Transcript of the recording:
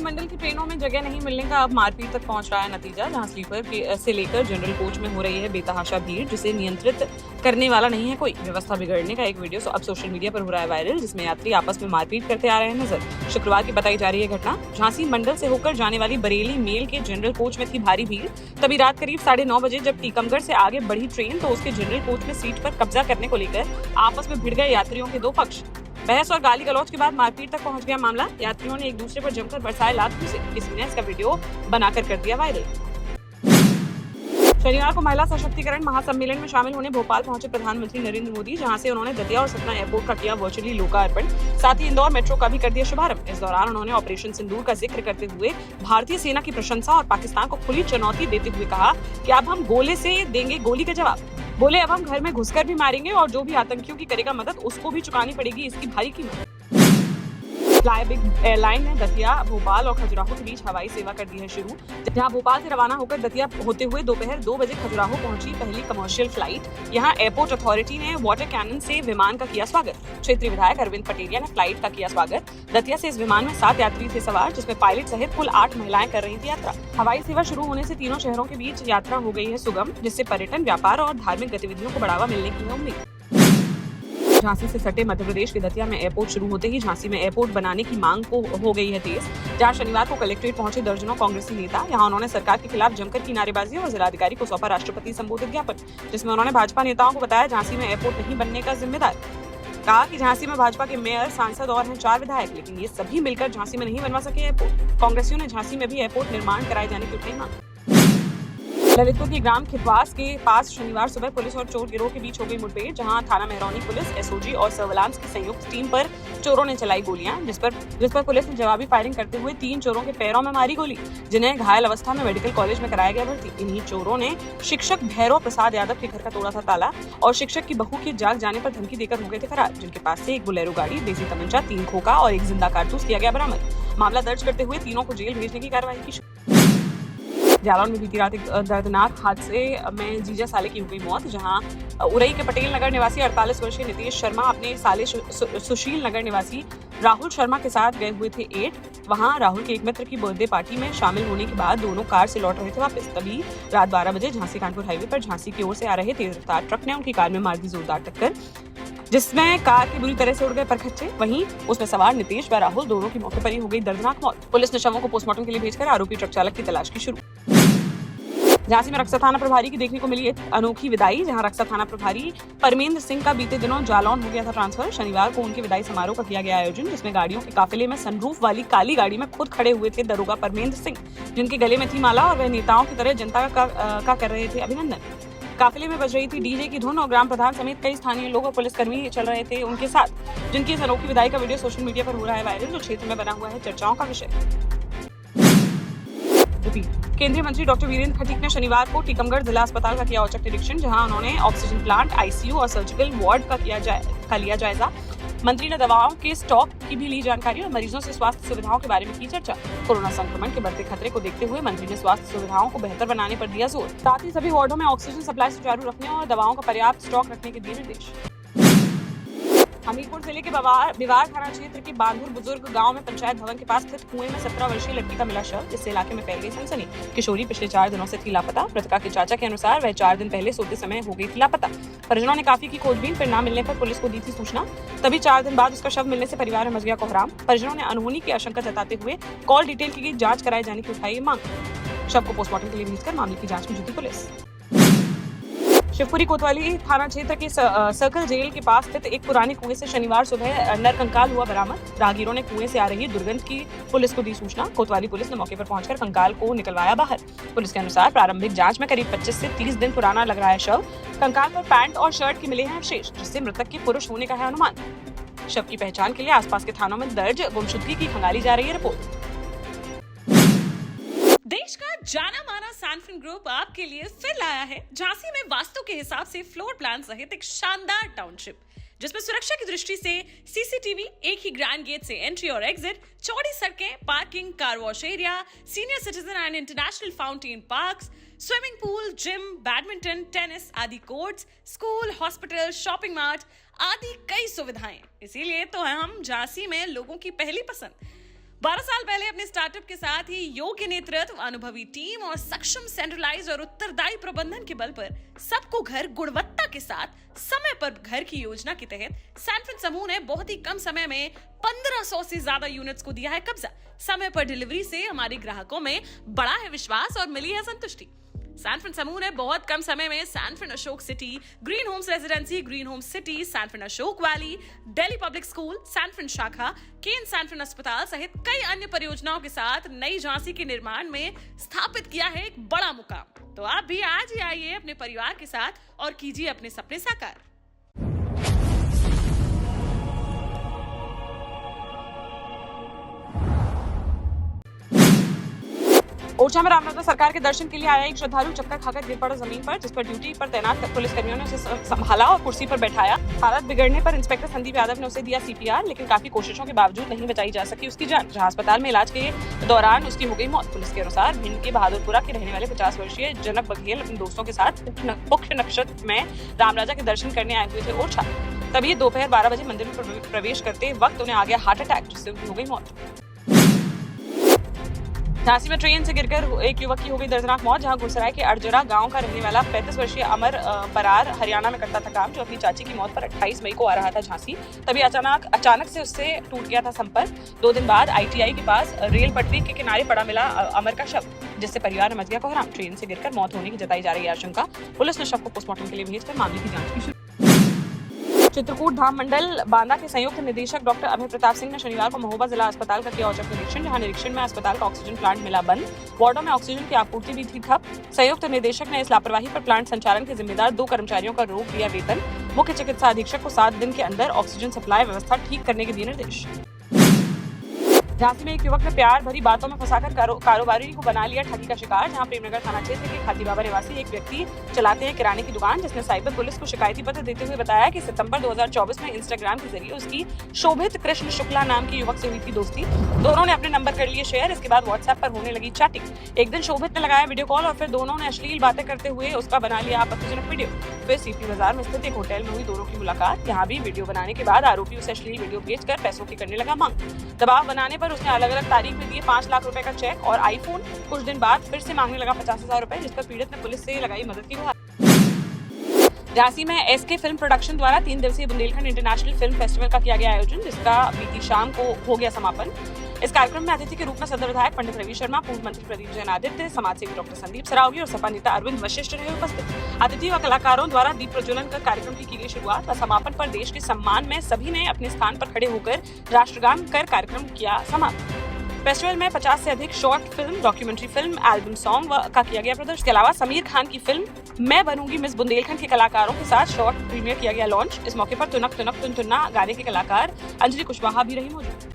मंडल की ट्रेनों में जगह नहीं मिलने का अब मारपीट तक पहुंच रहा है नतीजा, जहां स्लीपर से लेकर जनरल कोच में हो रही है बेतहाशा भीड़, जिसे नियंत्रित करने वाला नहीं है कोई। व्यवस्था बिगड़ने का एक वीडियो अब सोशल मीडिया पर हो रहा है वायरल, जिसमें यात्री आपस में मारपीट करते आ रहे हैं नजर। शुक्रवार की बताई जा रही है घटना। झांसी मंडल से होकर जाने वाली बरेली मेल के जनरल कोच में थी भारी भीड़। तभी रात करीब 9:30 बजे जब टीकमगढ़ से आगे बढ़ी ट्रेन तो उसके जनरल कोच में सीट पर कब्जा करने को लेकर आपस में भिड़ गए यात्रियों के दो पक्ष। बहस और गाली गलौज के बाद मारपीट तक पहुंच गया मामला। यात्रियों ने एक दूसरे पर जमकर बरसाए लात घूंसे। किसी ने इसका वीडियो बनाकर कर दिया वायरल। शनिवार को महिला सशक्तिकरण महासम्मेलन में शामिल होने भोपाल पहुंचे प्रधानमंत्री नरेंद्र मोदी, जहां से उन्होंने दतिया और सतना एयरपोर्ट का किया वर्चुअली लोकार्पण। साथ ही इंदौर मेट्रो का भी कर दिया शुभारंभ। इस दौरान उन्होंने ऑपरेशन सिंदूर का जिक्र करते हुए भारतीय सेना की प्रशंसा और पाकिस्तान को खुली चुनौती देते हुए कहा कि अब हम गोले से देंगे गोली का जवाब। बोले अब हम घर में घुसकर भी मारेंगे और जो भी आतंकियों की करेगा मदद उसको भी चुकानी पड़ेगी इसकी भारी कीमत। फ्लाई बिग एयरलाइन ने दतिया, भोपाल और खजुराहो के बीच हवाई सेवा कर दी है शुरू, जहां भोपाल से रवाना होकर दतिया होते हुए दोपहर 2 बजे खजुराहो पहुंची पहली कमर्शियल फ्लाइट। यहां एयरपोर्ट अथॉरिटी ने वाटर कैनन से विमान का किया स्वागत। क्षेत्रीय विधायक अरविंद पटेलिया ने फ्लाइट का किया स्वागत। दतिया से इस विमान में 7 यात्री थे सवार, जिसमें पायलट सहित कुल 8 महिलाएं कर रही थी यात्रा। हवाई सेवा शुरू होने से तीनों शहरों के बीच यात्रा हो गई है सुगम, जिससे पर्यटन, व्यापार और धार्मिक गतिविधियों को बढ़ावा मिलने की है उम्मीद। झांसी से सटे मध्य प्रदेश के दतिया में एयरपोर्ट शुरू होते ही झांसी में एयरपोर्ट बनाने की मांग हो गई है तेज। जहां शनिवार को कलेक्ट्रेट पहुंचे दर्जनों कांग्रेसी नेता। यहां उन्होंने सरकार के खिलाफ जमकर की नारेबाजी और जिलाधिकारी को सौंपा राष्ट्रपति संबोधित ज्ञापन, जिसमें उन्होंने भाजपा नेताओं को बताया झांसी में एयरपोर्ट नहीं बनने का जिम्मेदार। कहा कि झांसी में भाजपा के मेयर, सांसद और हैं 4 विधायक, लेकिन ये सभी मिलकर झांसी में नहीं बनवा सके एयरपोर्ट। कांग्रेसियों ने झांसी में भी एयरपोर्ट निर्माण कराए जाने की उठाई मांग। ललितपुर की ग्राम खितवास के पास शनिवार सुबह पुलिस और चोर गिरोह के बीच हो गई मुठभेड़, जहां थाना मेहरौनी पुलिस, एसओजी और सर्विलांस की संयुक्त टीम पर चोरों ने चलाई गोलियां, जिस पर पुलिस ने जवाबी फायरिंग करते हुए 3 चोरों के पैरों में मारी गोली, जिन्हें घायल अवस्था में मेडिकल कॉलेज में कराया गया भर्ती। इन्हीं चोरों ने शिक्षक भैरव प्रसाद यादव के घर का तोड़ा था ताला और शिक्षक की बहू के जाग जाने पर धमकी देकर हो गए थे फरार, जिनके पास से एक बोलेरो गाड़ी, देसी तमंचा, 3 खोखा और एक जिंदा कारतूस किया गया बरामद। मामला दर्ज करते हुए तीनों को जेल भेजने की कार्रवाई की। जालौन में बीती रात एक दर्दनाक हादसे में जीजा साले की हो गई मौत, जहां उरई के पटेल नगर निवासी 48 वर्षीय नितेश शर्मा अपने साले सुशील नगर निवासी राहुल शर्मा के साथ गए हुए थे एट। वहां राहुल के एक मित्र की बर्थडे पार्टी में शामिल होने के बाद दोनों कार से लौट रहे थे वापस। तभी रात 12 बजे झांसी कानपुर हाईवे पर झांसी की ओर से आ रहे तेज रफ्तार ट्रक ने उनकी कार में मार दी जोरदार टक्कर, जिसमें कार के बुरी तरह से उड़ गए परखच्चे। वहीं उसमें सवार नितेश व राहुल दोनों की मौके पर ही हो गई दर्दनाक मौत। पुलिस ने शवों को पोस्टमार्टम के लिए भेजकर आरोपी ट्रक चालक की तलाश की शुरू। झांसी में रक्षा थाना प्रभारी की देखने को मिली एक अनोखी विदाई, जहां रक्षा थाना प्रभारी परमेंद्र सिंह का बीते दिनों जालौन हो गया था ट्रांसफर। शनिवार को उनके विदाई समारोह का किया गया आयोजन, जिसमें गाड़ियों के काफिले में सनरूफ वाली काली गाड़ी में खुद खड़े हुए थे दरोगा परमेंद्र सिंह, जिनके गले में थी माला और वह नेताओं की तरह जनता का कर रहे थे अभिनंदन। काफिले में बज रही थी डीजे की धुन और ग्राम प्रधान समेत कई स्थानीय लोग और पुलिसकर्मी चल रहे थे उनके साथ, जिनकी इस अनोखी विदाई का वीडियो सोशल मीडिया पर हो रहा है वायरल, जो क्षेत्र में बना हुआ है चर्चाओं का विषय। केंद्रीय मंत्री डॉक्टर वीरेंद्र खटीक ने शनिवार को टीकमगढ़ जिला अस्पताल का किया औचक निरीक्षण, जहां उन्होंने ऑक्सीजन प्लांट, आईसीयू और सर्जिकल वार्ड का लिया जायजा। मंत्री ने दवाओं के स्टॉक की भी ली जानकारी और मरीजों से स्वास्थ्य सुविधाओं के बारे में की चर्चा। कोरोना संक्रमण के बढ़ते खतरे को देखते हुए मंत्री ने स्वास्थ्य सुविधाओं को बेहतर बनाने पर दिया जोर। साथ ही सभी वार्डों में ऑक्सीजन सप्लाई सुचारू रखने और दवाओं का पर्याप्त स्टॉक रखने के दिए निर्देश। हमीरपुर जिले के बिवार थाना क्षेत्र के बांधुर बुजुर्ग गांव में पंचायत भवन के पास स्थित कुएं में 17 वर्षीय लड़की का मिला शव, जिससे इलाके में फैल गई सनसनी। किशोरी पिछले 4 दिनों से थी लापता। मृतका के चाचा के अनुसार वह 4 दिन पहले सोते समय हो गई थी लापता। परिजनों ने काफी की खोजबीन, फिर न मिलने पर पुलिस को दी थी सूचना। तभी 4 दिन बाद उसका शव मिलने से परिवार में मच गया कोहराम। परिजनों ने अनहोनी की आशंका जताते हुए कॉल डिटेल की जांच कराए जाने की उठाई मांग। शव को पोस्टमार्टम के लिए भेजकर मामले की जांच में जुटी पुलिस। शिवपुरी कोतवाली थाना क्षेत्र के सर्कल जेल के पास स्थित एक पुराने कुएं से शनिवार सुबह नरकंकाल हुआ बरामद। राहगीरों ने कुएं से आ रही दुर्गंध की पुलिस को दी सूचना। कोतवाली पुलिस ने मौके पर पहुंचकर कंकाल को निकलवाया बाहर। पुलिस के अनुसार प्रारंभिक जांच में करीब 25 से 30 दिन पुराना लग रहा है शव। कंकाल पर पैंट और शर्ट के मिले हैं अवशेष, जिससे मृतक के पुरुष होने का है अनुमान। शव की पहचान के लिए आसपास के थानों में दर्ज गुमशुदगी की खंगाली जा रही है रिपोर्ट। देश का जाना माना सैनफिन ग्रुप आपके लिए फिर लाया है झांसी में वास्तु के हिसाब से फ्लोर प्लान सहित एक शानदार टाउनशिप, जिसमें सुरक्षा की दृष्टि से सीसीटीवी, एक ही ग्रैंड गेट से एंट्री और एग्जिट, चौड़ी सड़कें, parking, car wash area, senior citizen and international fountain parks, swimming pool, gym, badminton, tennis आदि courts, school, hospital, shopping mart आदि कई सुविधाएं। इसीलिए तो हम झांसी में लोगों की पहली पसंद। 12 साल पहले अपने स्टार्टअप के साथ ही योग्य नेतृत्व, अनुभवी टीम और सक्षम सेंट्रलाइज और उत्तरदायी प्रबंधन के बल पर सबको घर गुणवत्ता के साथ समय पर घर की योजना के तहत सैनफिन समूह ने बहुत ही कम समय में 1500 से ज्यादा यूनिट्स को दिया है कब्जा। समय पर डिलीवरी से हमारे ग्राहकों में बढ़ा है विश्वास और मिली है संतुष्टि। सैनफिन समूह ने बहुत कम समय में Sanfin Ashok city, green homes residency, green homes city, Sanfin Ashok valley, Delhi public school, Sanfin शाखा, केन सैनफिन अस्पताल सहित कई अन्य परियोजनाओं के साथ नई झांसी के निर्माण में स्थापित किया है एक बड़ा मुकाम। तो आप भी आज ही आइए अपने परिवार के साथ और कीजिए अपने सपने साकार। ओरछा में रामनगर सरकार के दर्शन के लिए आया एक श्रद्धालु चक्कर खाकर गिर पड़ा जमीन पर, जिस पर ड्यूटी पर तैनात पुलिसकर्मियों ने उसे संभाला और कुर्सी पर बैठाया। हालत बिगड़ने पर इंस्पेक्टर संदीप यादव ने उसे दिया CPR, लेकिन काफी कोशिशों के बावजूद नहीं बचाई जा सकी उसकी जान, जहां अस्पताल में इलाज के दौरान उसकी हो गई मौत। पुलिस के अनुसार भिंड के बहादुरपुरा के रहने वाले 50 वर्षीय जनक बघेल अपने दोस्तों के साथ मुख्य नक्षत्र में रामराजा के दर्शन करने आए हुए थे ओरछा। तभी दोपहर 12 बजे मंदिर में प्रवेश करते वक्त उन्हें आ गया हार्ट अटैक, जिससे उनकी हो गई मौत। झांसी में ट्रेन से गिरकर एक युवक की हो गई दर्दनाक मौत, जहां गुरसराय के अड़जरा गांव का रहने वाला 35 वर्षीय अमर बरार हरियाणा में करता था काम, जो अपनी चाची की मौत पर 28 मई को आ रहा था झांसी। तभी अचानक से उससे टूट गया था संपर्क। 2 दिन बाद ITI के पास रेल पटरी के किनारे पड़ा मिला अमर का शव, जिससे परिवार में मच गया कोहराम। ट्रेन से गिरकर मौत होने की जताई जा रही है आशंका। पुलिस ने शव को पोस्टमार्टम के लिए भेजकर मामले की जांच की। चित्रकूट धाम मंडल बांदा के संयुक्त निदेशक डॉक्टर अभय प्रताप सिंह ने शनिवार को महोबा जिला अस्पताल का किया औचक निरीक्षण, जहां निरीक्षण में अस्पताल का ऑक्सीजन प्लांट मिला बंद, वार्डों में ऑक्सीजन की आपूर्ति भी थी ठप। संयुक्त निदेशक ने इस लापरवाही पर प्लांट संचालन के जिम्मेदार 2 कर्मचारियों का रोक दिया वेतन। मुख्य चिकित्सा अधीक्षक को 7 दिन के अंदर ऑक्सीजन सप्लाई व्यवस्था ठीक करने के दिए निर्देश। झांसी में एक युवक ने प्यार भरी बातों में फंसाकर कारोबारी को बना लिया ठगी का शिकार, जहां प्रेमनगर थाना क्षेत्र के खाती बाबा निवासी एक व्यक्ति चलाते हैं किराने की दुकान, जिसने साइबर पुलिस को शिकायती पत्र देते हुए बताया कि सितंबर 2024 में इंस्टाग्राम के जरिए उसकी शोभित कृष्ण शुक्ला नाम की युवक से हुई थी दोस्ती। दोनों ने अपने नंबर कर लिए शेयर। इसके बाद व्हाट्सएप पर होने लगी चैटिंग। एक दिन शोभित ने लगाया वीडियो कॉल और फिर दोनों ने अश्लील बातें करते हुए उसका बना लिया आपत्तिजनक वीडियो। फिर CP बाजार में स्थित एक होटल में हुई दोनों की मुलाकात। यहाँ भी वीडियो बनाने के बाद आरोपी उसे अश्लील वीडियो भेजकर पैसों की करने लगा मांग। दबाव बनाने पर उसने अलग अलग तारीख में दिए 5 लाख रुपए का चेक और आईफोन। कुछ दिन बाद फिर से मांगने लगा 50,000 रुपए, जिस पर पीड़ित ने पुलिस से लगाई मदद की गुहार। झांसी में SK फिल्म प्रोडक्शन द्वारा 3 दिवसीय बुंदेलखंड इंटरनेशनल फिल्म फेस्टिवल का किया गया आयोजन, जिसका बीती शाम को हो गया समापन। इस कार्यक्रम में अतिथि के रूप में सदर विधायक पंडित रवि शर्मा, पूर्व मंत्री प्रदीप जैन आदित्य, समाजसेवी डॉक्टर संदीप सरावगी और सपा नेता अरविंद वशिष्ठ रहे उपस्थित। अतिथि व कलाकारों द्वारा दीप प्रज्वलन कर कार्यक्रम की गई शुरुआत व समापन पर देश के सम्मान में सभी ने अपने स्थान पर खड़े होकर राष्ट्रगान कर कार्यक्रम किया समाप्त। फेस्टिवल में 50 से अधिक short film, documentary film, album song का किया गया प्रदर्शन। इसके अलावा समीर खान की फिल्म मैं बनूंगी मिस बुंदेलखंड के कलाकारों के साथ शॉर्ट प्रीमियर किया गया लॉन्च। इस मौके पर तुनक तुनक तुन तुन्ना गाने के कलाकार अंजलि कुशवाहा भी रही मौजूद।